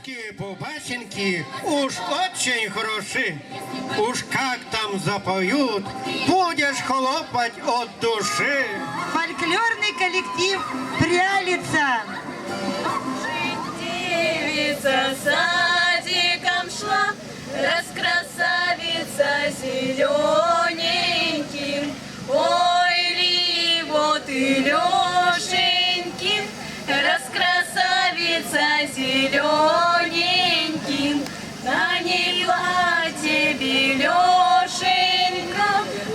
Песенки, бубасенки уж очень хороши. Уж как там запоют, будешь хлопать от души. Фольклорный коллектив «Прялица». Девица садиком шла, раскрасавица зелененьким. Ой, ли вот и Лешеньки, раскрасавица зелененьким. На ней платье белешенька,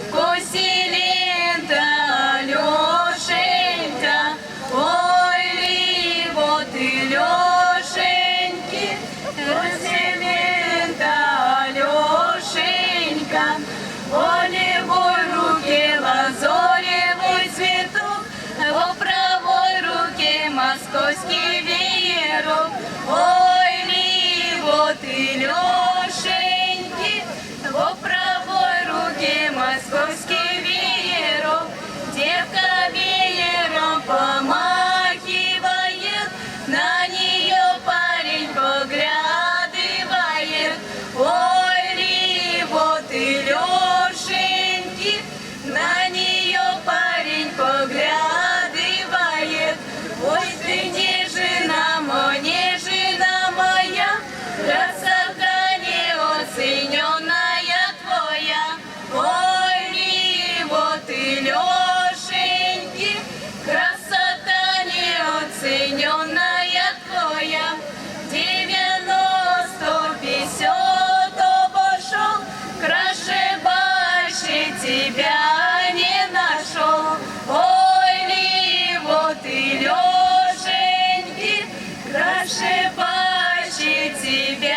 коси лента Алешенька. Ой, ли вот и Лешеньки, коси лента Алешенька. О левой руке лазоревый цветок, во правой руке московский веерок. Ой, ли вот и Лешеньки, во правой руке московский веерок. Девка веером помахивает, на нее парень поглядывает. Ой, ли вот и Лешеньки, на нее парень поглядывает. Ой, ты не жена моя, красота неоцененная твоя. Ой, ли вот и Лешеньки, красота неоцененная твоя. 90 песет обошел, краше больше тебя не нашел. Ой, ли вот и Лешеньки, краше больше тебя